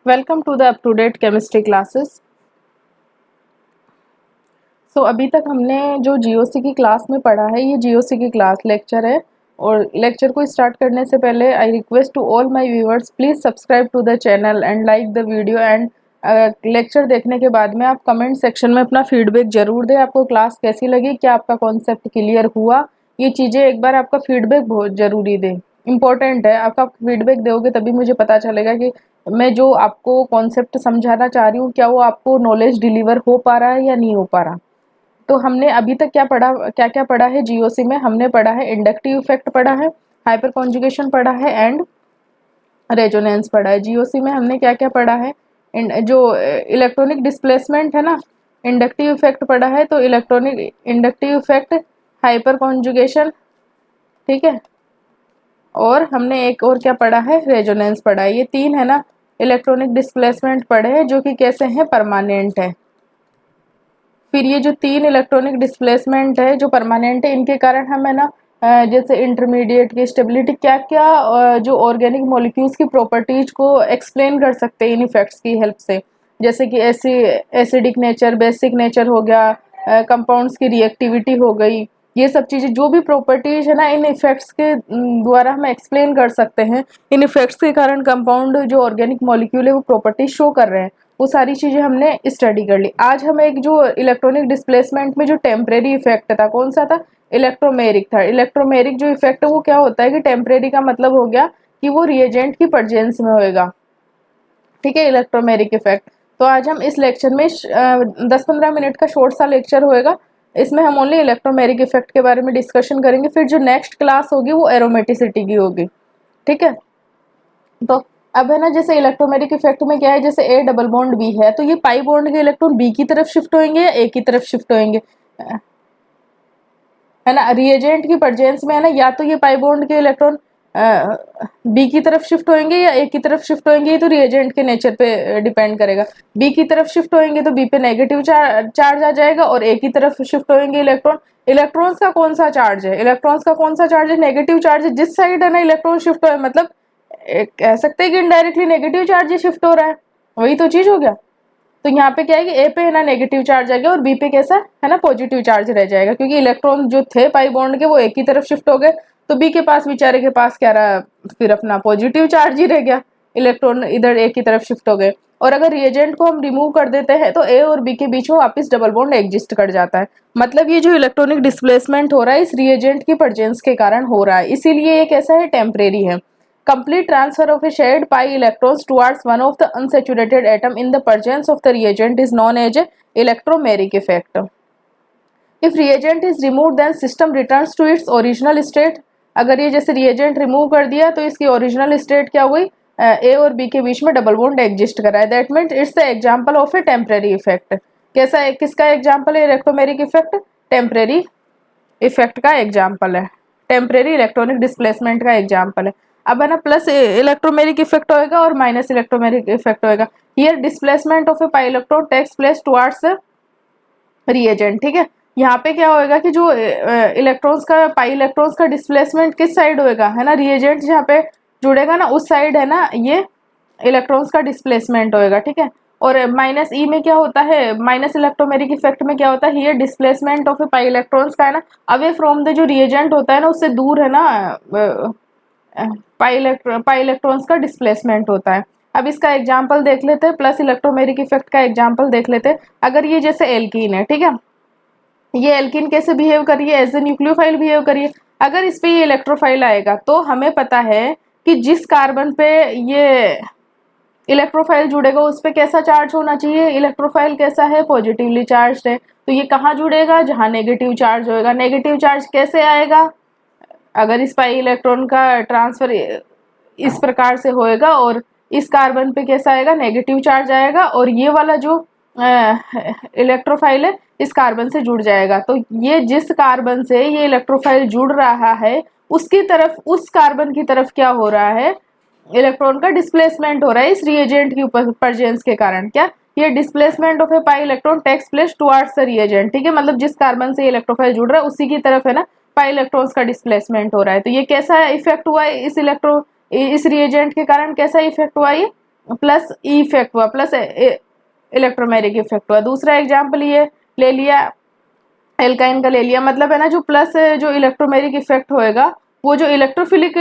Welcome to the up to date chemistry classes. अभी तक हमने जो जीओसी की क्लास में पढ़ा है, ये जीओसी की क्लास लेक्चर है। और लेक्चर को स्टार्ट करने से पहले I request to all my viewers, please subscribe to the channel and like the video. And lecture देखने के बाद में आप कमेंट सेक्शन में अपना फीडबैक ज़रूर दें। आपको क्लास कैसी लगी, क्या आपका कॉन्सेप्ट क्लियर हुआ, ये चीज़ें एक बार आपका फीडबैक बहुत ज़रूरी दें, इम्पोर्टेंट है। आपका फीडबैक दोगे तभी मुझे पता चलेगा कि मैं जो आपको कॉन्सेप्ट समझाना चाह रही हूँ, क्या वो आपको नॉलेज डिलीवर हो पा रहा है या नहीं हो पा रहा। तो हमने अभी तक क्या क्या पढ़ा है जीओसी में। हमने पढ़ा है इंडक्टिव इफेक्ट पढ़ा है, हाइपर कॉन्जुगेशन पढ़ा है एंड रेजोनेंस पढ़ा है। जीओसी में हमने क्या क्या पढ़ा है, जो इलेक्ट्रॉनिक डिस्प्लेसमेंट है ना, इंडक्टिव इफेक्ट पढ़ा है। तो electronic inductive effect, hyper conjugation, ठीक है। और हमने एक और क्या पढ़ा है, रेजोनेंस पढ़ा है। ये तीन है ना इलेक्ट्रॉनिक डिस्प्लेसमेंट पढ़े हैं, जो कि कैसे हैं, परमानेंट है। फिर ये जो तीन इलेक्ट्रॉनिक डिस्प्लेसमेंट है जो परमानेंट है, इनके कारण हम है ना जैसे इंटरमीडिएट की स्टेबिलिटी, क्या क्या जो ऑर्गेनिक मॉलिक्यूल्स की प्रॉपर्टीज को एक्सप्लेन कर सकते हैं इन इफेक्ट्स की हेल्प से। जैसे कि एसिडिक नेचर, बेसिक नेचर हो गया, कंपाउंड्स की रिएक्टिविटी हो गई, ये सब चीज़ें जो भी प्रॉपर्टीज है ना इन इफेक्ट्स के द्वारा हम एक्सप्लेन कर सकते हैं। इन इफेक्ट्स के कारण कंपाउंड जो ऑर्गेनिक मॉलिक्यूल है वो प्रॉपर्टीज शो कर रहे हैं, वो सारी चीज़ें हमने स्टडी कर ली। आज हम एक जो इलेक्ट्रॉनिक डिस्प्लेसमेंट में जो टेम्परेरी इफेक्ट था, कौन सा था, इलेक्ट्रोमेरिक था। इलेक्ट्रोमेरिक जो इफेक्ट है वो क्या होता है कि टेम्परेरी का मतलब हो गया कि वो रिएजेंट की प्रेजेंस में होएगा, ठीक है, इलेक्ट्रोमेरिक इफेक्ट। तो आज हम इस लेक्चर में 10-15 मिनट का शॉर्ट सा लेक्चर होएगा, इसमें हम ओनली इलेक्ट्रोमेरिक इफेक्ट के बारे में डिस्कशन करेंगे। फिर जो नेक्स्ट क्लास होगी वो एरोमेटिसिटी की होगी, ठीक है। तो अब है ना, जैसे इलेक्ट्रोमेरिक इफेक्ट में क्या है, जैसे ए डबल बॉन्ड बी है, तो ये पाई बॉन्ड के इलेक्ट्रॉन बी की तरफ शिफ्ट होंगे या ए की तरफ शिफ्ट होंगे, है ना। रिएजेंट की प्रेजेंस में है ना, या तो ये पाई बॉन्ड के इलेक्ट्रॉन बी की तरफ शिफ्ट होंगे या ए की तरफ शिफ्ट होंगे, ये तो रिएजेंट के नेचर पे डिपेंड करेगा। बी की तरफ शिफ्ट होंगे तो बी पे नेगेटिव चार्ज आ जाएगा, और ए की तरफ शिफ्ट होंगे इलेक्ट्रॉन, इलेक्ट्रॉन्स का कौन सा चार्ज है, इलेक्ट्रॉन्स का कौन सा चार्ज है, नेगेटिव चार्ज है। जिस साइड है ना इलेक्ट्रॉन शिफ्ट हो, मतलब कह सकते हैं कि इनडायरेक्टली नेगेटिव चार्ज शिफ्ट हो रहा है, वही तो चीज हो गया। तो यहाँ पे क्या है कि ए पे है ना नेगेटिव चार्ज आ गया, और बी पे कैसा है ना पॉजिटिव चार्ज रह जाएगा, क्योंकि इलेक्ट्रॉन जो थे पाई बॉन्ड के वो एक ही तरफ शिफ्ट हो गए। तो बी के पास, बेचारे के पास क्या रहा, फिर अपना पॉजिटिव चार्ज ही रह गया, इलेक्ट्रॉन इधर ए की तरफ शिफ्ट हो गए। और अगर रिएजेंट को हम रिमूव कर देते हैं तो ए और बी के बीच में वापस डबल बॉन्ड एग्जिस्ट कर जाता है। मतलब ये जो इलेक्ट्रॉनिक डिस्प्लेसमेंट हो रहा है इस रिएजेंट की प्रेजेंस के कारण हो रहा है, इसीलिए ये कैसा है, टेम्परेरी है। Complete transfer of a shared pi electrons towards one of the unsaturated atom in the presence of the reagent is known as a electromeric effect. If reagent is removed, then system returns to its original state. अगर ये जैसे reagent remove कर दिया तो इसकी original state क्या हुई, A और B के बीच में डबल बॉन्ड एग्जिस्ट कर रहा है। That means it's the example of a temporary effect. कैसा है, किसका एग्जाम्पल है, इलेक्ट्रोमेरिक इफेक्ट, टेम्परेरी इफेक्ट का एग्जाम्पल है, टेम्परेरी इलेक्ट्रॉनिक डिस्प्लेसमेंट का एग्जाम्पल है। अब है ना प्लस इलेक्ट्रोमेरिक इफेक्ट होएगा और माइनस इलेक्ट्रोमेरिक इफेक्ट होएगा। Here displacement of a pi electron takes place towards reagent, ठीक है। यहाँ पे क्या होएगा कि जो इलेक्ट्रॉन्स का, पाई इलेक्ट्रॉन्स का डिस्प्लेसमेंट किस साइड होएगा, है ना, रिएजेंट जहाँ पे जुड़ेगा ना उस साइड है ना ये इलेक्ट्रॉन्स का डिस्प्लेसमेंट होएगा, ठीक है। और माइनस ई में क्या होता है, माइनस इलेक्ट्रोमेरिक इफेक्ट में क्या होता है, here displacement of a pi electrons का है ना अवे फ्रॉम द जो रिएजेंट होता है ना उससे दूर है ना पाई इलेक्ट्रॉन्स का डिस्प्लेसमेंट होता है। अब इसका एग्जांपल देख लेते हैं, प्लस इलेक्ट्रोमेरिक इफेक्ट का एग्जांपल देख लेते हैं। अगर ये जैसे एल्कीन है, ठीक है, ये एल्कीन कैसे बिहेव करिए, एज ए न्यूक्लियोफाइल बिहेव करिए। अगर इस पे ये इलेक्ट्रोफाइल आएगा तो हमें पता है कि जिस कार्बन पे ये इलेक्ट्रोफाइल जुड़ेगा उस पे कैसा चार्ज होना चाहिए, इलेक्ट्रोफाइल कैसा है, पॉजिटिवली चार्ज है। तो ये कहाँ जुड़ेगा, जहाँ नेगेटिव चार्ज होएगा। नेगेटिव चार्ज कैसे आएगा, अगर इस पाई इलेक्ट्रॉन का ट्रांसफर इस प्रकार से होएगा और इस कार्बन पे कैसा आएगा, नेगेटिव चार्ज आएगा, और ये वाला जो इलेक्ट्रोफाइल है इस कार्बन से जुड़ जाएगा। तो ये जिस कार्बन से ये इलेक्ट्रोफाइल जुड़ रहा है उसकी तरफ, उस कार्बन की तरफ क्या हो रहा है, इलेक्ट्रॉन का डिस्प्लेसमेंट हो रहा है इस रिएजेंट की प्रेजेंस के कारण। क्या, ये displacement of a pi electron takes place towards the reagent, ठीक है। मतलब जिस कार्बन से इलेक्ट्रोफाइल जुड़ रहा है उसी की तरफ है ना पाई इलेक्ट्रॉन्स का डिस्प्लेसमेंट हो रहा है। तो ये कैसा इफेक्ट हुआ है इस रिएजेंट के कारण, कैसा इफेक्ट हुआ ये, प्लस ई इफेक्ट हुआ, प्लस इलेक्ट्रोमेरिक इफेक्ट हुआ। दूसरा एग्जाम्पल ये ले लिया, एल्काइन का ले लिया, मतलब है ना जो प्लस जो इलेक्ट्रोमेरिक इफेक्ट होएगा, वो जो इलेक्ट्रोफिलिक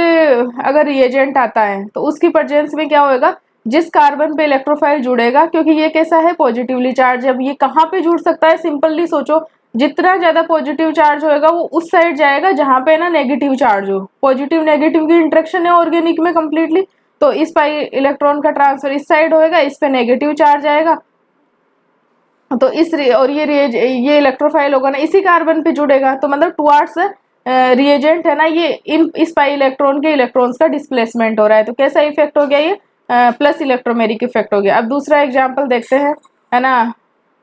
अगर रिएजेंट आता है तो उसकी प्रेजेंस में क्या होएगा, जिस कार्बन पे इलेक्ट्रोफाइल जुड़ेगा, क्योंकि ये कैसा है पॉजिटिवली चार्ज, अब ये कहाँ पे जुड़ सकता है, सिंपली सोचो, जितना ज्यादा पॉजिटिव चार्ज होएगा वो उस साइड जाएगा जहां पे ना नेगेटिव चार्ज हो। पॉजिटिव नेगेटिव की इंटरेक्शन है ऑर्गेनिक में कंप्लीटली, तो इस पाई इलेक्ट्रॉन का ट्रांसफर इस साइड होएगा, इस पे नेगेटिव चार्ज आएगा, तो इस और ये इलेक्ट्रोफाइल होगा ना इसी कार्बन पे जुड़ेगा, तो मतलब टुवार्ड्स रिएजेंट है ना, ये इन इस पाई इलेक्ट्रॉन के इलेक्ट्रॉन्स का डिस्प्लेसमेंट हो रहा है। तो कैसा इफेक्ट हो गया ये, प्लस इलेक्ट्रोमेरिक इफेक्ट हो गया। अब दूसरा एग्जाम्पल देखते हैं, है ना,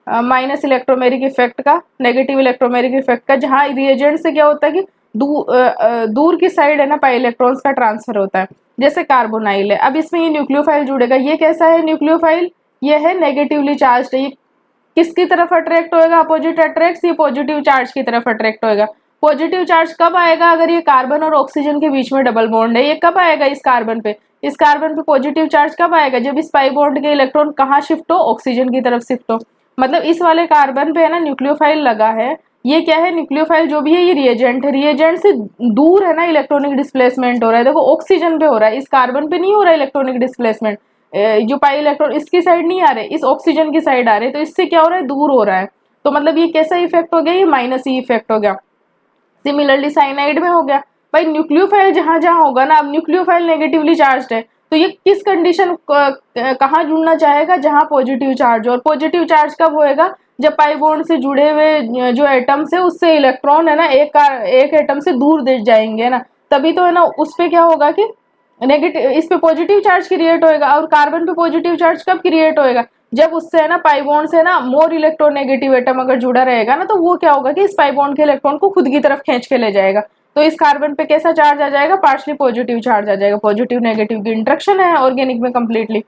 माइनस इलेक्ट्रोमेरिक इफेक्ट का, नेगेटिव इलेक्ट्रोमेरिक इफेक्ट का, जहाँ रिएजेंट से क्या होता है कि दूर की साइड है ना पाई इलेक्ट्रॉन्स का ट्रांसफर होता है, जैसे कार्बोनाइल है। अब इसमें ये न्यूक्लियोफाइल जुड़ेगा, ये कैसा है न्यूक्लियोफाइल, ये है नेगेटिवली चार्ज, ये किसकी तरफ अट्रैक्ट होएगा, अपोजिट अट्रैक्ट, ये पॉजिटिव चार्ज की तरफ अट्रैक्ट होएगा। पॉजिटिव चार्ज कब आएगा, अगर ये कार्बन और ऑक्सीजन के बीच में डबल बॉन्ड है, ये कब आएगा इस कार्बन पे, इस कार्बन पे पॉजिटिव चार्ज कब आएगा, जब इस पाई बॉन्ड के इलेक्ट्रॉन कहाँ शिफ्ट हो, ऑक्सीजन की तरफ शिफ्ट हो। मतलब इस वाले कार्बन पे है ना न्यूक्लियोफाइल लगा है, ये क्या है न्यूक्लियोफाइल जो भी है ये रिएजेंट है, रिएजेंट से दूर है ना इलेक्ट्रॉनिक डिस्प्लेसमेंट हो रहा है, देखो ऑक्सीजन पे हो रहा है, इस कार्बन पे नहीं हो रहा है इलेक्ट्रॉनिक डिस्प्लेसमेंट, जो पाई इलेक्ट्रॉन इसकी साइड नहीं आ रहे, इस ऑक्सीजन की साइड आ रहे, तो इससे क्या हो रहा है दूर हो रहा है। तो मतलब ये कैसा इफेक्ट हो गया, ये माइनस ई इफेक्ट हो गया। सिमिलरली साइनाइड में हो गया, भाई न्यूक्लियोफाइल जहां जहां होगा ना, अब न्यूक्लियोफाइल नेगेटिवली चार्ज है, तो ये किस कंडीशन कहाँ जुड़ना चाहेगा, जहां पॉजिटिव चार्ज हो, और पॉजिटिव चार्ज कब होएगा, जब पाई बॉन्ड से जुड़े हुए जो एटम्स है उससे इलेक्ट्रॉन है ना एक एटम से दूर दे जाएंगे ना, तभी तो है ना उस पे क्या होगा कि नेगेटिव, इस पे पॉजिटिव चार्ज क्रिएट होएगा, और कार्बन पे पॉजिटिव चार्ज कब क्रिएट होएगा, जब उससे है ना पाई बॉन्ड से ना मोर इलेक्ट्रोनेगेटिव एटम अगर जुड़ा रहेगा ना, तो वो क्या होगा कि इस पाई बॉन्ड के इलेक्ट्रॉन को खुद की तरफ खींच के ले जाएगा, तो इस कार्बन पे कैसा चार्ज आ जाएगा, पार्शली पॉजिटिव चार्ज आ जाएगा, पॉजिटिव नेगेटिव की इंटरेक्शन है ऑर्गेनिक में कंप्लीटली,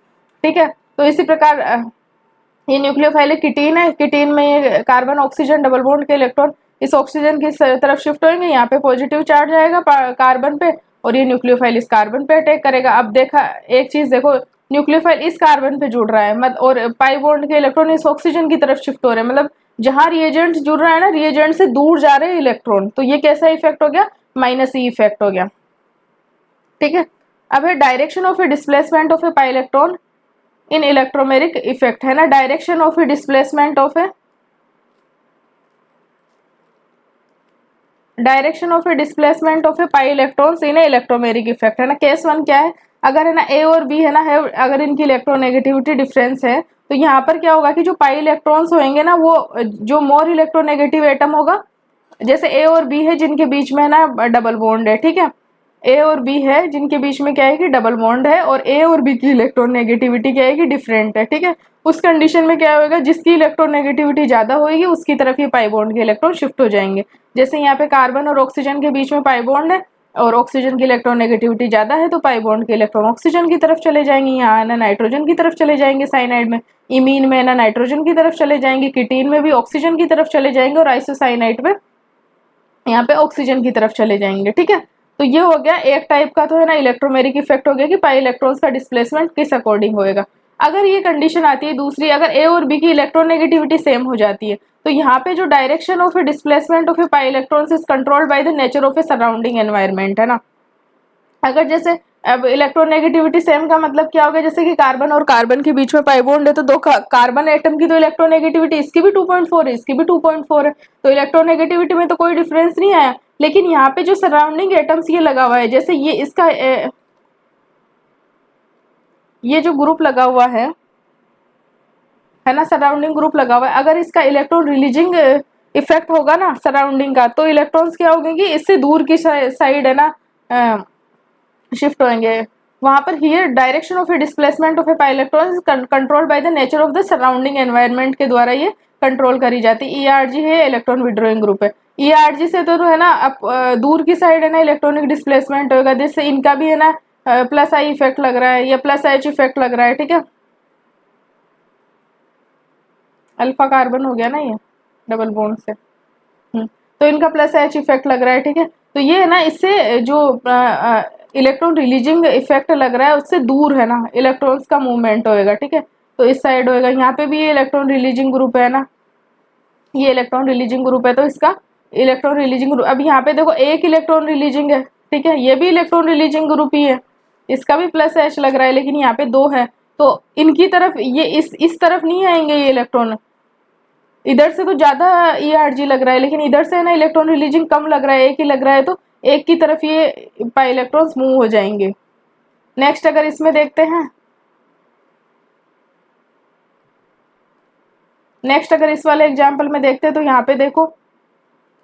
ठीक है। तो इसी प्रकार ये न्यूक्लियोफाइल किटीन है, किटीन में ये कार्बन ऑक्सीजन डबल बॉन्ड के इलेक्ट्रॉन इस ऑक्सीजन की तरफ शिफ्ट होंगे, यहाँ पे पॉजिटिव चार्ज आएगा कार्बन पे, और ये न्यूक्लियोफाइल इस कार्बन पे अटैक करेगा। अब देखा एक चीज देखो, न्यूक्लियोफाइल इस कार्बन पे जुड़ रहा है मत, और पाई बॉन्ड के इलेक्ट्रॉन इस ऑक्सीजन की तरफ शिफ्ट हो रहे हैं, मतलब जहां रिएजेंट जुड़ रहा है ना, रिएजेंट से दूर जा रहे हैं इलेक्ट्रॉन, तो ये कैसा इफेक्ट हो गया, माइनस ई इफेक्ट हो गया, ठीक है। अब है direction of A displacement of a pi electron in electromeric effect, है ना, direction of A displacement of A direction of A displacement of a pi electrons in A electromeric effect, है ना। केस वन क्या है, अगर है ना ए और बी है ना है, अगर इनकी इलेक्ट्रोनेगेटिविटी डिफरेंस है, तो यहाँ पर क्या होगा कि जो पाई इलेक्ट्रॉन्स होंगे ना, वो जो मोर इलेक्ट्रोनेगेटिव एटम होगा, जैसे ए और बी है जिनके बीच में है ना डबल बॉन्ड है, ठीक है, ए और बी है जिनके बीच में क्या है कि डबल बॉन्ड है, और ए और बी की इलेक्ट्रोनेगेटिविटी क्या है कि डिफरेंट है, ठीक है। उस कंडीशन में क्या होगा, जिसकी इलेक्ट्रोनेगेटिविटी ज्यादा होगी उसकी तरफ ये पाई बॉन्ड के इलेक्ट्रॉन शिफ्ट हो जाएंगे। जैसे यहाँ पे कार्बन और ऑक्सीजन के बीच में पाई बॉन्ड है, और ऑक्सीजन की इलेक्ट्रोनेगेटिविटी ज्यादा है, तो पाई बॉन्ड के इलेक्ट्रॉन ऑक्सीजन की तरफ चले जाएंगे, यहाँ ना नाइट्रोजन की तरफ चले जाएंगे साइनाइड में, इमीन में ना नाइट्रोजन की तरफ चले जाएंगे, किटीन में भी ऑक्सीजन की तरफ चले जाएंगे, और आइसोसाइनाइड में यहाँ पे ऑक्सीजन की तरफ चले जाएंगे, ठीक है। तो ये हो गया एक टाइप का, तो है ना इलेक्ट्रोमेरिक इफेक्ट हो गया कि पाई इलेक्ट्रॉन्स का डिस्प्लेसमेंट किस अकॉर्डिंग होएगा। अगर ये कंडीशन आती है दूसरी, अगर ए और बी की इलेक्ट्रोनेगेटिविटी सेम हो जाती है, तो यहाँ पे जो direction of A displacement of a pi electrons is controlled by the nature of A surrounding environment, है ना। अगर जैसे अब इलेक्ट्रोनेगेटिविटी सेम का मतलब क्या हो गया, जैसे कि कार्बन और कार्बन के बीच में पाई बॉन्ड है, तो दो कार्बन एटम की तो इलेक्ट्रोनेगेटिविटी इसकी भी 2.4 है, इसकी भी 2.4 है, तो इलेक्ट्रोनेगेटिविटी में तो कोई डिफरेंस नहीं आया। लेकिन यहाँ पे जो सराउंडिंग एटम्स ये लगा हुआ है, जैसे ये इसका ये जो ग्रुप लगा हुआ है ना, सराउंडिंग ग्रुप लगा हुआ है, अगर इसका इलेक्ट्रॉन रिलीजिंग इफेक्ट होगा ना सराउंडिंग का, तो इलेक्ट्रॉन्स क्या होंगे कि इससे दूर की साइड है ना शिफ्ट होंगे। वहां पर here direction of A displacement of a pi electron control by the nature of the surrounding environment के द्वारा ये कंट्रोल करी जाती है। ईआरजी है इलेक्ट्रॉन विड्रॉइंग ग्रुप है, ईआरजी से तो है ना दूर की साइड है ना इलेक्ट्रॉनिक डिस्प्लेसमेंट होगा, जिससे इनका भी है ना प्लस आई इफेक्ट लग रहा है या प्लस एच इफेक्ट लग रहा है, ठीक है। अल्फा कार्बन हो गया ना ये डबल बॉन्ड से, तो इनका प्लस एच इफेक्ट लग रहा है, ठीक है। तो ये है ना इससे जो इलेक्ट्रॉन रिलीजिंग इफेक्ट लग रहा है उससे दूर है ना, इलेक्ट्रॉन्स का मूवमेंट होएगा, ठीक है। तो इस साइड होएगा, यहाँ पे भी ये इलेक्ट्रॉन रिलीजिंग ग्रुप है ना, ये इलेक्ट्रॉन रिलीजिंग ग्रुप है, तो इसका इलेक्ट्रॉन रिलीजिंग ग्रुप, अब यहाँ पे देखो एक इलेक्ट्रॉन रिलीजिंग है, ठीक है, ये भी इलेक्ट्रॉन रिलीजिंग ग्रुप ही है, इसका भी प्लस एच लग रहा है, लेकिन यहाँ पे दो है, तो इनकी तरफ ये इस तरफ नहीं आएंगे ये इलेक्ट्रॉन, इधर से तो ज्यादा ERG लग रहा है, लेकिन इधर से ना इलेक्ट्रॉन रिलीजिंग कम लग रहा है, एक ही लग रहा है, तो एक की तरफ ये पाई इलेक्ट्रॉन्स मूव हो जाएंगे। नेक्स्ट अगर इसमें देखते हैं, नेक्स्ट अगर इस वाले एग्जाम्पल में देखते हैं, तो यहाँ पे देखो,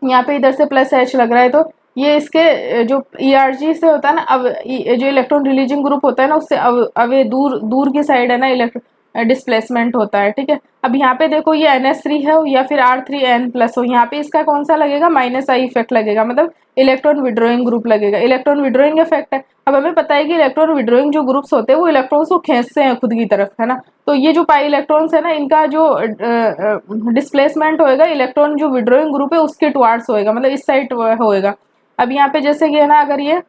यहाँ पे इधर से प्लस एच लग रहा है, तो ये इसके जो ERG से होता है ना, अब जो इलेक्ट्रॉन रिलीजिंग ग्रुप होता है ना, उससे अवे दूर दूर की साइड है ना डिस्प्लेसमेंट होता है, ठीक है। अब यहाँ पे देखो ये NH3 है या फिर R3N+ हो, यहाँ पे इसका कौन सा लगेगा, -I इफेक्ट लगेगा, मतलब इलेक्ट्रॉन विड्रॉइंग ग्रुप लगेगा, इलेक्ट्रॉन विड्रॉइंग इफेक्ट है। अब हमें पता है कि इलेक्ट्रॉन विड्रॉइंग जो ग्रुप्स होते हैं वो इलेक्ट्रॉन्स को खींचते हैं खुद की तरफ, है ना, तो ये जो पाई इलेक्ट्रॉन्स है ना, इनका जो डिस्प्लेसमेंट होएगा इलेक्ट्रॉन जो विड्रॉइंग ग्रुप है उसके टुवार्ड्स होएगा, मतलब इस साइड होएगा। अब यहाँ पे जैसे कि है ना, अगर ये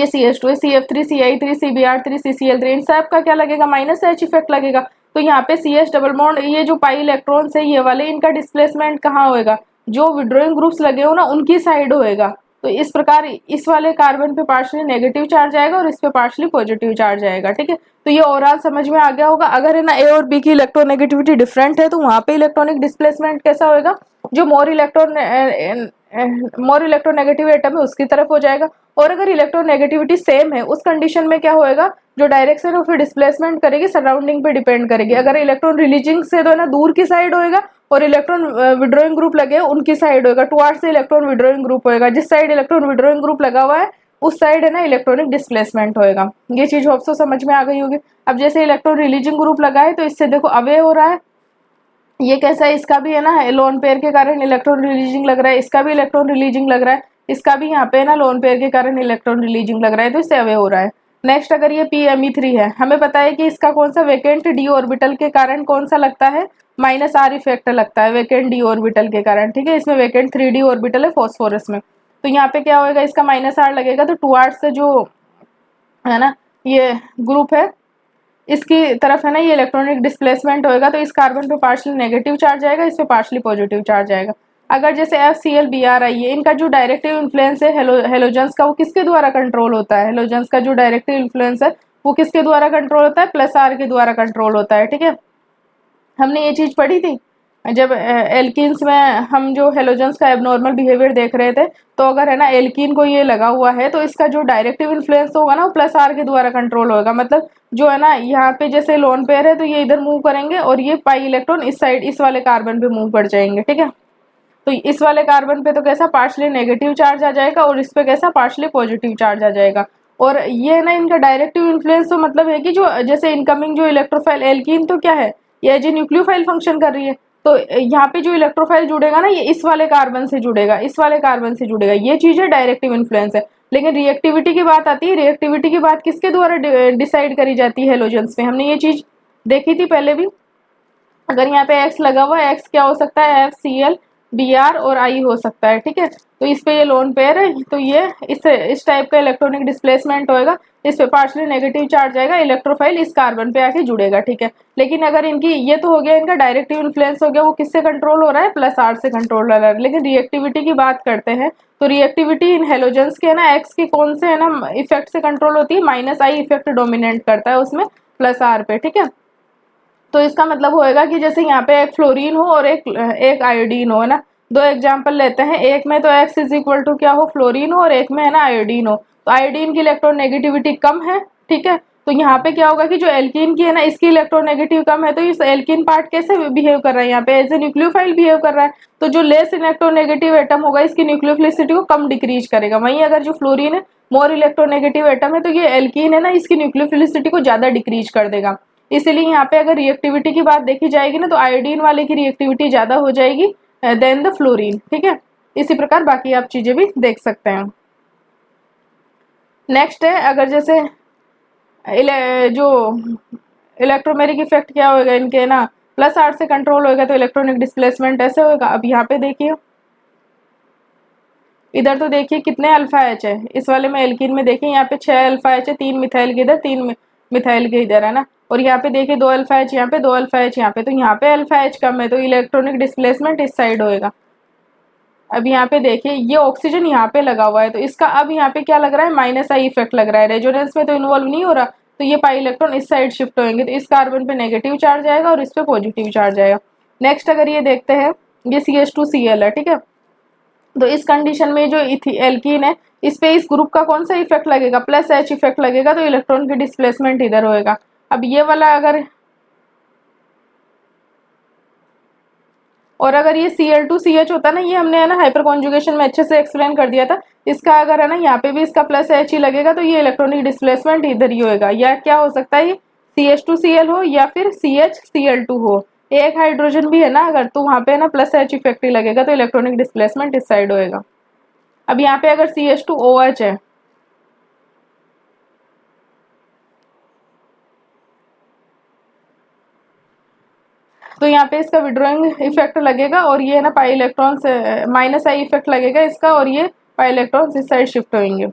CH2 है, CF3 CI3 CBr3 CCl3, इन सब का क्या लगेगा, -H इफेक्ट लगेगा। तो यहाँ पे CH डबल बॉन्ड, ये जो पाई इलेक्ट्रॉन्स है ये वाले, इनका डिस्प्लेसमेंट कहाँ होएगा, जो विड्रॉइंग ग्रुप्स लगे हो ना उनकी साइड होएगा। तो इस प्रकार इस वाले कार्बन पे पार्शियली नेगेटिव चार्ज आएगा और इस पे पार्शियली पॉजिटिव चार्ज आएगा, ठीक है। तो ये ओवरऑल समझ में आ गया होगा। अगर है ना A और B की इलेक्ट्रोनेगेटिविटी डिफरेंट है तो वहाँ पे इलेक्ट्रॉनिक डिस्प्लेसमेंट कैसा होएगा, जो मोर इलेक्ट्रोनेगेटिव एटम है उसकी तरफ हो जाएगा, और अगर इलेक्ट्रोनेगेटिविटी सेम है उस कंडीशन में क्या होएगा, जो डायरेक्शन ऑफ डिस्प्लेसमेंट करेगी सराउंडिंग पे डिपेंड करेगी। अगर इलेक्ट्रॉन रिलीजिंग से तो है ना दूर की साइड होएगा, और इलेक्ट्रॉन विड्रॉइंग ग्रुप लगे उनकी साइड होएगा, टुवार्ड्स से इलेक्ट्रॉन विड्रॉइंग ग्रुप होएगा, जिस साइड इलेक्ट्रॉन विड्रॉइंग ग्रुप लगा हुआ है उस साइड है ना इलेक्ट्रॉनिक डिस्प्लेसमेंट होएगा। ये चीज होप सो समझ में आ गई होगी। अब जैसे इलेक्ट्रॉन रिलीजिंग ग्रुप लगा है तो इससे देखो अवे हो रहा है, ये कैसा है, इसका भी है ना लोन पेयर के कारण इलेक्ट्रॉन रिलीजिंग लग रहा है, इसका भी इलेक्ट्रॉन रिलीजिंग लग रहा है, इसका भी यहाँ पे है ना लोन पेयर के कारण इलेक्ट्रॉन रिलीजिंग लग रहा है, तो इससे अवे हो रहा है। नेक्स्ट अगर ये PMe3 है, हमें पता है कि इसका कौन सा वेकेंट d ऑर्बिटल के कारण कौन सा लगता है, -R इफेक्ट लगता है वेकेंट d ऑर्बिटल के कारण, ठीक है। इसमें वेकेंट 3d ऑर्बिटल है फॉस्फोरस में, तो यहाँ पे क्या होएगा, इसका -R लगेगा, तो टुवार्ड्स से जो है ना ये ग्रुप है इसकी तरफ है ना ये इलेक्ट्रॉनिक डिस्प्लेसमेंट होएगा, तो इस कार्बन पे पार्शियली नेगेटिव चार्ज आएगा, इस पे पार्शियली पॉजिटिव चार्ज आएगा। अगर जैसे FCl Br है, इनका जो डायरेक्टिव इन्फ्लुएंस है हेलोजेंस का, वो किसके द्वारा कंट्रोल होता है, हेलोजेंस का जो डायरेक्टिव इन्फ्लुएंस है वो किसके द्वारा कंट्रोल होता है, +R के द्वारा कंट्रोल होता है, ठीक है। हमने ये चीज पढ़ी थी जब एल्कीन्स में हम जो हेलोजेंस का एबनॉर्मल बिहेवियर देख रहे थे, तो अगर है ना एल्कीन को ये लगा हुआ है तो इसका जो डायरेक्टिव इन्फ्लुएंस होगा ना वो +R के द्वारा कंट्रोल होगा, मतलब जो है ना यहाँ पे जैसे लोन पेयर है तो ये इधर मूव करेंगे और ये पाई इलेक्ट्रॉन इस साइड इस वाले कार्बन पे मूव कर जाएंगे, ठीक है। तो इस वाले कार्बन पे तो कैसा पार्शियली नेगेटिव चार्ज आ जाएगा और इस पे कैसा पार्शियली पॉजिटिव चार्ज आ जाएगा। और ये ना इनका डायरेक्टिव इन्फ्लुएंस तो मतलब है कि जो जैसे इनकमिंग जो इलेक्ट्रोफाइल एल्कीन तो क्या है, ये एज ए न्यूक्लियोफाइल फंक्शन कर रही है, तो यहाँ पे जो इलेक्ट्रोफाइल जुड़ेगा ना ये इस वाले कार्बन से जुड़ेगा, इस वाले कार्बन से जुड़ेगा, ये चीज है डायरेक्टिव इन्फ्लुएंस है। लेकिन रिएक्टिविटी की बात आती है, रिएक्टिविटी की बात किसके द्वारा डिसाइड करी जाती है हेलोजेंस में, हमने ये चीज देखी थी पहले भी। अगर यहाँ पे X लगा हुआ है, X क्या हो सकता है, FCl Br और I हो सकता है, ठीक है। तो इस पे ये लोन पेयर है, तो ये इस टाइप का इलेक्ट्रॉनिक डिस्प्लेसमेंट होएगा, इस पे पार्शियली नेगेटिव चार्ज आएगा, इलेक्ट्रोफाइल इस कार्बन पे आके जुड़ेगा, ठीक है। लेकिन अगर इनकी ये तो हो गया इनका डायरेक्टिव इन्फ्लुएंस हो गया, वो किससे कंट्रोल हो रहा है, +R से कंट्रोल हो रहा है। लेकिन रिएक्टिविटी की बात करते हैं तो रिएक्टिविटी इन हेलोजेंस के है ना X की कौन से है ना इफेक्ट से कंट्रोल होती है, -I इफेक्ट डोमिनेट करता है उसमें +R पे, ठीक है। तो इसका मतलब होएगा कि जैसे यहाँ पे एक फ्लोरीन हो और एक आयोडीन हो, है ना, दो एग्जांपल लेते हैं, एक में तो X इज इक्वल टू क्या हो फ्लोरीन हो और एक में है ना आयोडीन हो, तो आयोडीन की इलेक्ट्रोनेगेटिविटी कम है, ठीक है। तो यहाँ पे क्या होगा कि जो एल्कीन की है ना इसकी इलेक्ट्रोनेगेटिव कम है, तो इस एल्कीन पार्ट कैसे बिहेव कर रहा है, यहाँ पे एज ए न्यूक्लियोफाइल बिहेव कर रहा है, तो जो लेस इलेक्ट्रोनेगेटिव एटम होगा इसकी न्यूक्लियोफिलिसिटी को कम डिक्रीज करेगा। वहीं अगर जो फ्लोरीन है मोर इलेक्ट्रोनेगेटिव एटम है, तो ये एल्कीन है ना इसकी न्यूक्लियोफिलिसिटी को ज्यादा डिक्रीज कर देगा। इसीलिए यहाँ पे अगर रिएक्टिविटी की बात देखी जाएगी ना तो आयोडीन वाले की रिएक्टिविटी ज्यादा हो जाएगी देन द फ्लोरीन, ठीक है। इसी प्रकार बाकी आप चीजें भी देख सकते हैं। नेक्स्ट है अगर जैसे जो इलेक्ट्रोमेरिक इफेक्ट क्या होगा इनके ना +R से कंट्रोल होगा, तो इलेक्ट्रॉनिक डिस्प्लेसमेंट ऐसे होगा। अब यहाँ पे देखिए इधर तो देखिए कितने अल्फा एच है, इस वाले में एल्कीन में देखिए यहाँ पे 6 अल्फा एच है, 3 मिथाइल के इधर, 3 मिथाइल के इधर, है ना। और यहाँ पे देखिए 2 अल्फा एच यहाँ पे, 2 अल्फा एच यहाँ पे, तो यहाँ पे अल्फा एच कम है तो इलेक्ट्रॉनिक डिस्प्लेसमेंट इस साइड होएगा। अब यहाँ पे देखिए ये ऑक्सीजन यहाँ पे लगा हुआ है, तो इसका अब यहाँ पे क्या लग रहा है, माइनस आई इफेक्ट लग रहा है। रेजोनेंस में तो इन्वॉल्व नहीं हो रहा, तो ये पाई इलेक्ट्रॉन इस साइड शिफ्ट होंगे, तो इस कार्बन पे नेगेटिव चार्ज आएगा और इस पे पॉजिटिव चार्ज आएगा। नेक्स्ट अगर ये देखते हैं, ये CH2Cl है, ठीक है। तो इस कंडीशन में जो एल्कीन है, इस पे इस ग्रुप का कौन सा इफेक्ट लगेगा, प्लस एच इफेक्ट लगेगा, तो इलेक्ट्रॉन की डिस्प्लेसमेंट इधर होएगा। अब ये वाला अगर, और अगर ये Cl2CH होता ना, ये हमने है ना हाइपर कॉन्जुगेशन में अच्छे से एक्सप्लेन कर दिया था, इसका अगर है ना यहाँ पे भी इसका प्लस एच ही लगेगा, तो ये इलेक्ट्रॉनिक डिस्प्लेसमेंट इधर ही होएगा। या क्या हो सकता है, CH2Cl हो या फिर CHCl2 हो, एक हाइड्रोजन भी है ना अगर, तो वहाँ पे ना प्लस एच इफेक्ट ही लगेगा, तो इलेक्ट्रॉनिक डिस्प्लेसमेंट इस साइड होएगा। अब यहाँ पे अगर CH2OH है, तो यहाँ पे इसका विड्रॉइंग इफेक्ट लगेगा और ये ना पाई इलेक्ट्रॉन से माइनस आई इफेक्ट लगेगा इसका, और ये पाई इलेक्ट्रॉन इस साइड शिफ्ट होंगे,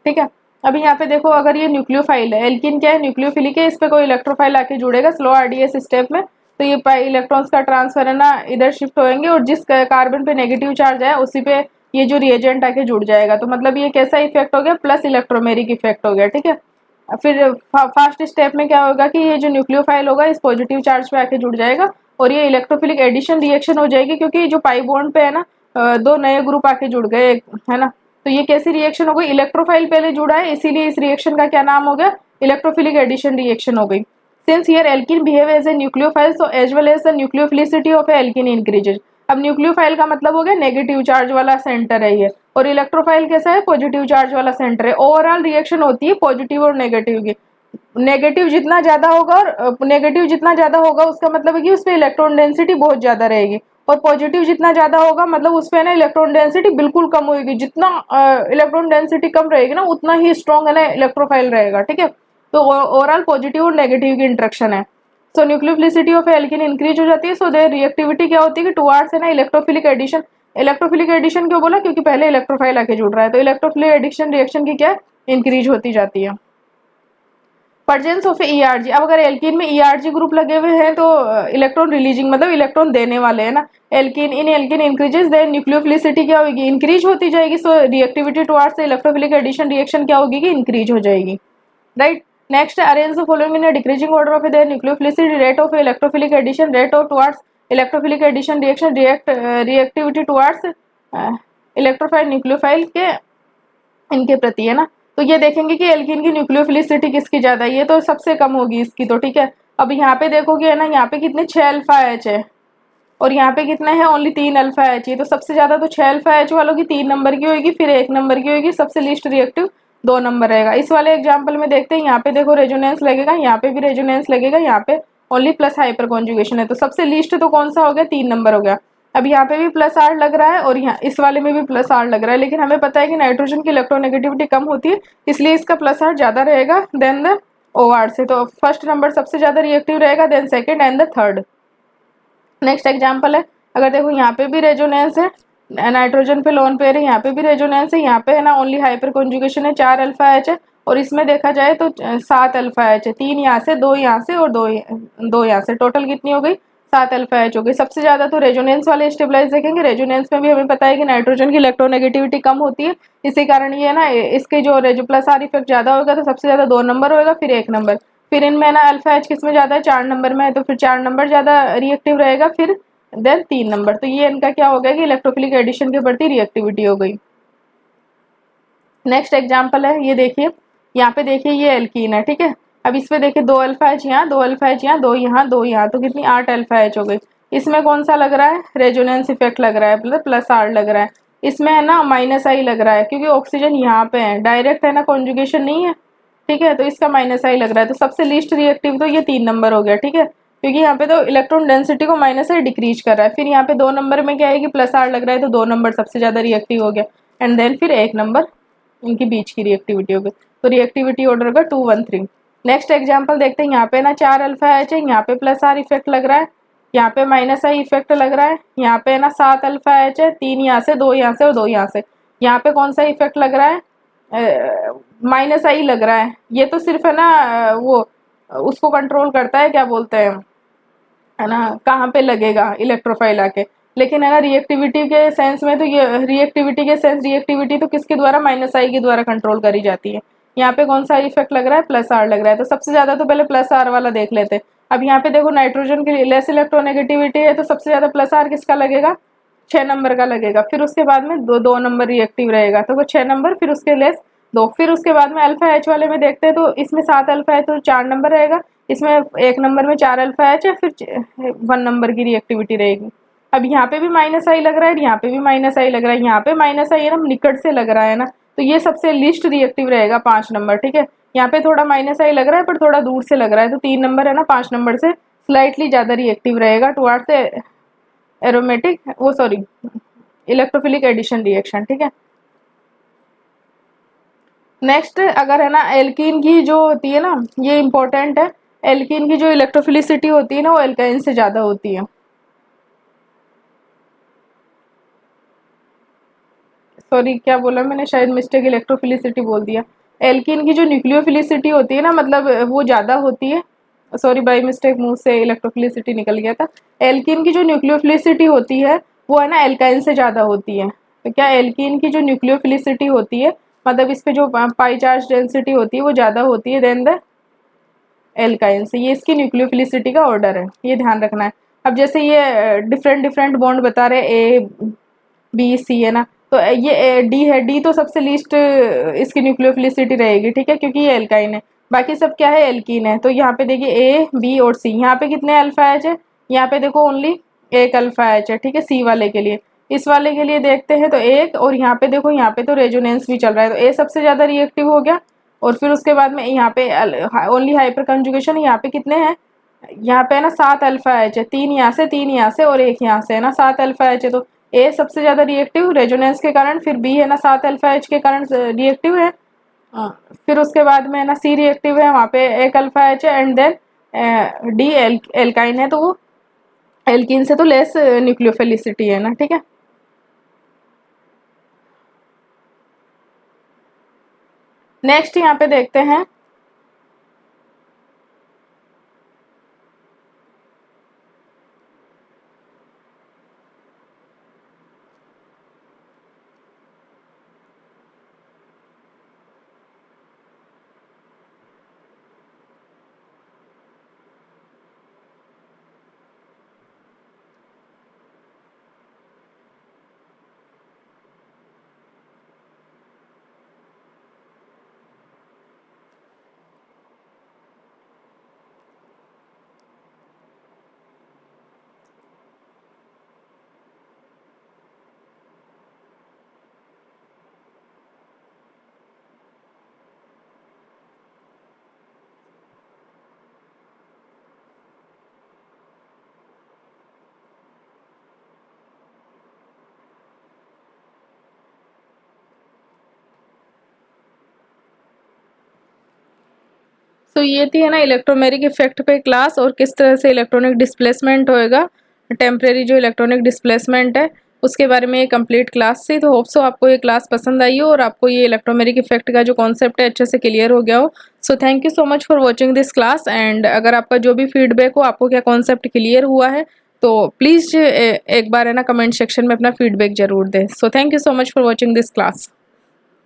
ठीक है। अभी यहाँ पे देखो, अगर ये न्यूक्लियोफाइल है, एल्किन क्या है, न्यूक्लियोफिलिक है, इस पे कोई इलेक्ट्रोफाइल आके जुड़ेगा स्लो RDS स्टेप में, तो ये पाई इलेक्ट्रॉन्स का ट्रांसफर है ना इधर शिफ्ट होंगे, और जिस कार्बन पे नेगेटिव चार्ज है उसी पे ये जो रिएजेंट आके जुड़ जाएगा। तो मतलब ये कैसा इफेक्ट हो गया, प्लस इलेक्ट्रोमेरिक इफेक्ट हो गया, ठीक है। फिर फर्स्ट स्टेप में क्या होगा कि ये जो न्यूक्लियोफाइल होगा इस पॉजिटिव चार्ज पे आके जुड़ जाएगा, और ये इलेक्ट्रोफिलिक एडिशन रिएक्शन हो जाएगी, क्योंकि जो पाई बॉन्ड पे है ना दो नए ग्रुप आके जुड़ गए, है ना। तो ये कैसी रिएक्शन हो गई, इलेक्ट्रोफाइल पहले जुड़ा है, इसीलिए इस रिएक्शन का क्या नाम हो गया, इलेक्ट्रोफिलिक एडिशन रिएक्शन हो गई। Since here alkene behave as a nucleophile, so as well as the nucleophilicity of alkene increases. अब न्यूक्लियोफाइल का मतलब हो गया नेगेटिव चार्ज वाला सेंटर है ये, और इलेक्ट्रोफाइल कैसा है, पॉजिटिव चार्ज वाला सेंटर है। ओवरऑल रिएक्शन होती है पॉजिटिव और नेगेटिव की, नेगेटिव जितना ज्यादा होगा, और नेगेटिव जितना ज्यादा होगा उसका मतलब है कि उसपे इलेक्ट्रॉन डेंसिटी बहुत ज्यादा रहेगी, और पॉजिटिव जितना ज्यादा होगा मतलब उसपे ना इलेक्ट्रॉन डेंसिटी बिल्कुल कम होगी। जितना इलेक्ट्रॉन डेंसिटी कम रहेगी ना, उतना ही स्ट्रॉन्ग है ना इलेक्ट्रोफाइल रहेगा, ठीक है। तो ओवरऑल पॉजिटिव और नेगेटिव की इंट्रैक्शन है। सो न्यूक्लियोफिलिसिटी ऑफ एल्किन इंक्रीज हो जाती है, सो देयर रिएक्टिविटी क्या होती है कि टुवार्ड्स है ना इलेक्ट्रोफिलिक एडिशन। इलेक्ट्रोफिलिक एडिशन क्यों बोला, क्योंकि पहले इलेक्ट्रोफाइल आके जुड़ रहा है, तो इलेक्ट्रोफिलिक एडिशन रिएक्शन की क्या इंक्रीज होती जाती है। प्रेजेंस ऑफ ERG, अब अगर एल्कीन में ERG ग्रुप लगे हुए हैं तो इलेक्ट्रॉन रिलीजिंग मतलब इलेक्ट्रॉन देने वाले हैं ना, alkene in alkene increases, then nucleophilicity क्या होगी, इंक्रीज होती जाएगी। So reactivity towards electrophilic addition reaction क्या होगी कि इंक्रीज हो जाएगी, right. Next, arrange the following in a decreasing order of their nucleophilicity, rate of electrophilic addition, rate of towards electrophilic addition reaction, reactivity towards electrophile nucleophile के इनके प्रति, है ना। तो ये देखेंगे कि एल्कीन की न्यूक्लियोफिलिसिटी किसकी ज्यादा है, ये तो सबसे कम होगी इसकी, तो ठीक है। अब यहाँ पे देखोगे है ना, यहाँ पे कितने 6 अल्फा एच है, और यहाँ पे कितने हैं, ओनली 3 अल्फा एच है। तो सबसे ज्यादा तो 6 अल्फा एच वालों की 3 नंबर की होगी, फिर 1 नंबर की होगी, सबसे लीस्ट रिएक्टिव 2 नंबर रहेगा। इस वाले एग्जाम्पल में देखते हैं, यहाँ पे देखो रेजोनेंस लगेगा, यहाँ पे भी रेजोनेंस लगेगा, यहाँ पे ओनली प्लस हाइपर कॉन्जुगेशन है, तो सबसे लीस्ट तो कौन सा हो गया, 3 नंबर हो गया। अब यहाँ पे भी प्लस R लग रहा है, और यहाँ इस वाले में भी प्लस R लग रहा है, लेकिन हमें पता है कि नाइट्रोजन की इलेक्ट्रोनेगेटिविटी कम होती है, इसलिए इसका प्लस R ज्यादा रहेगा देन द OR से। तो फर्स्ट नंबर सबसे ज्यादा रिएक्टिव रहेगा, then second and the third. Next example है, अगर देखो यहाँ पे भी रेजोनेंस है, नाइट्रोजन पे लोन पेयर है, यहाँ पे भी रेजोनेंस है, यहाँ पे है ना ओनली हाइपर कॉन्जुगेशन है, 4 अल्फा एच है, और इसमें देखा जाए तो 7 अल्फा एच है, 3 यहाँ से, 2 यहाँ से और 2 यहाँ से, टोटल कितनी हो गई, 7 अल्फा एच हो गई। सबसे ज्यादा तो रेजोनेंस वाले स्टेबलाइज देखेंगे, रेजोनेंस में भी हमें पता है कि नाइट्रोजन की इलेक्ट्रोनेगेटिविटी कम होती है, इसी कारण ये ना इसके जो प्लस R इफेक्ट ज्यादा होगा, तो सबसे ज्यादा 2 नंबर होगा, फिर 1 नंबर, फिर इनमें ना अल्फा एच किसमें ज्यादा है, 4 नंबर में है, तो फिर 4 नंबर ज्यादा रिएक्टिव रहेगा, फिर देन 3 नंबर। तो ये इनका क्या हो गया कि इलेक्ट्रोफिलिक एडिशन के प्रति रिएक्टिविटी हो गई। नेक्स्ट एग्जाम्पल है, ये देखिए, यहाँ पे देखिए ये एल्कीन है, ठीक है। अब इस पे देखिए 2 अल्फा एच यहाँ, 2 अल्फा एच यहाँ, 2 यहाँ, 2 यहाँ, तो कितनी 8 अल्फा एच हो गई। इसमें कौन सा लग रहा है, रेजोनेंस इफेक्ट लग रहा है, मतलब प्लस R लग रहा है। इसमें है ना माइनस I लग रहा है, क्योंकि ऑक्सीजन यहाँ पे है, डायरेक्ट है ना कॉन्जुगेशन नहीं है, ठीक है, तो इसका माइनस I लग रहा है। तो सबसे लीस्ट रिएक्टिव तो ये 3 नंबर हो गया, ठीक है, क्योंकि यहाँ पे तो इलेक्ट्रॉन डेंसिटी को माइनस I डिक्रीज कर रहा है। फिर यहाँ पे 2 नंबर में क्या है कि प्लस R लग रहा है, तो 2 नंबर सबसे ज्यादा रिएक्टिव हो गया, एंड देन फिर 1 नंबर इनके बीच की रिएक्टिविटी हो गई। तो रिएक्टिविटी ऑर्डर का 2 1 3। नेक्स्ट एग्जांपल देखते हैं, यहाँ पे ना 4 अल्फा एच है, यहाँ पे प्लस R इफेक्ट लग रहा है, यहाँ पे माइनस I इफेक्ट लग रहा है, यहाँ पे ना 7 अल्फा एच है, 3 यहाँ से, 2 यहाँ से और 2 यहाँ से। यहाँ पे कौन सा इफेक्ट लग रहा है, माइनस आई लग रहा है। ये तो सिर्फ है ना वो उसको कंट्रोल करता है, क्या बोलते हैं, है ना, कहाँ पे लगेगा इलेक्ट्रोफाइल आके। लेकिन है ना रिएक्टिविटी के सेंस में तो ये रिएक्टिविटी तो किसके द्वारा, माइनस आई के द्वारा कंट्रोल करी जाती है। यहाँ पे कौन सा इफेक्ट लग रहा है, प्लस आर लग रहा है। तो सबसे ज्यादा तो पहले प्लस आर वाला देख लेते। अब यहाँ पे देखो नाइट्रोजन की लेस इलेक्ट्रोनेगेटिविटी है, तो सबसे ज्यादा प्लस आर किसका लगेगा, 6 नंबर का लगेगा। फिर उसके बाद में दो नंबर रिएक्टिव रहेगा, तो वो 6 नंबर, फिर उसके लेस 2। फिर उसके बाद में अल्फा एच वाले में देखते हैं, तो इसमें 7 अल्फा एच तो 4 नंबर रहेगा। इसमें 1 नंबर में 4 अल्फा एच है, फिर 1 नंबर की रिएक्टिविटी रहेगी। अब यहाँ पे भी माइनस आई लग रहा है, यहाँ पे भी माइनस आई लग रहा है। यहाँ पे माइनस आई है ना, निकट से लग रहा है ना, तो ये सबसे लिस्ट रिएक्टिव रहेगा 5 नंबर, ठीक है। यहाँ पे थोड़ा माइनस आई लग रहा है पर थोड़ा दूर से लग रहा है, तो 3 नंबर है ना 5 नंबर से स्लाइटली ज्यादा रिएक्टिव रहेगा टुवर्ड्स एरोमेटिक वो सॉरी इलेक्ट्रोफिलिक एडिशन रिएक्शन, ठीक है। नेक्स्ट अगर है ना एल्कीन की जो होती है ना, ये इंपॉर्टेंट है, एल्कीन की जो इलेक्ट्रोफिलिसिटी होती है ना वो एल्काइन से ज्यादा होती है। सॉरी क्या बोला मैंने, शायद मिस्टेक, इलेक्ट्रोफिलिसिटी बोल दिया। एल्कीन की जो न्यूक्लियोफिलिसिटी होती है ना, मतलब वो ज़्यादा होती है। सॉरी बाई मिस्टेक मुंह से इलेक्ट्रोफिलिसिटी निकल गया था। एल्कीन की जो न्यूक्लियोफिलिसिटी होती है वो है ना एल्काइन से ज़्यादा होती है। तो क्या एल्कीन की जो न्यूक्लियोफिलिसिटी होती है, मतलब इस पे जो पाई चार्ज डेंसिटी होती है वो ज़्यादा होती है देन द एल्काइन से। ये इसकी न्यूक्लियोफिलिसिटी का ऑर्डर है, ये ध्यान रखना है। अब जैसे ये डिफरेंट डिफरेंट बॉन्ड बता रहे ए बी सी है ना, तो ये डी है, डी तो सबसे लीस्ट इसकी न्यूक्लियोफिलिसिटी रहेगी, ठीक है, क्योंकि ये एल्काइन है। बाकी सब क्या है, एल्कीन है। तो यहाँ पे देखिए ए बी और सी, यहाँ पे कितने अल्फा एच है, यहाँ पे देखो ओनली 1 अल्फा एच है, ठीक है, सी वाले के लिए। इस वाले के लिए देखते हैं तो 1, और यहाँ पे देखो यहाँ पे तो रेजोनेंस भी चल रहा है, तो ए सबसे ज्यादा रिएक्टिव हो गया। और फिर उसके बाद में यहाँ पे ओनली हाइपर कंजुगेशन, यहाँ पे कितने हैं, यहाँ पे है ना 7 अल्फा एच है, 3 यहाँ से 3 यहाँ से और 1 यहाँ से, है ना 7 अल्फा एच है। तो ए सबसे ज्यादा रिएक्टिव रेजोनेंस के कारण, फिर बी है ना 7 अल्फा एच के कारण रिएक्टिव है। फिर उसके बाद में है ना सी रिएक्टिव है, वहाँ पे 1 अल्फा एच है, एंड देन डी एल्काइन है, तो वो एल्कीन से तो लेस न्यूक्लियोफिलिसिटी है ना, ठीक है। नेक्स्ट यहाँ पे देखते हैं तो ये थी है ना इलेक्ट्रोमेरिक इफेक्ट पे क्लास, और किस तरह से इलेक्ट्रॉनिक डिस्प्लेसमेंट होएगा, टेम्परेरी जो इलेक्ट्रॉनिक डिस्प्लेसमेंट है उसके बारे में ये कंप्लीट क्लास थी। तो होप सो आपको ये क्लास पसंद आई हो और आपको ये इलेक्ट्रोमेरिक इफेक्ट का जो कॉन्सेप्ट है अच्छे से क्लियर हो गया हो। So thank you so much for watching this class, and अगर आपका जो भी फीडबैक हो, आपको क्या कॉन्सेप्ट क्लियर हुआ है, तो प्लीज़ एक बार है ना कमेंट सेक्शन में अपना फीडबैक जरूर दें। So thank you so much for watching this class.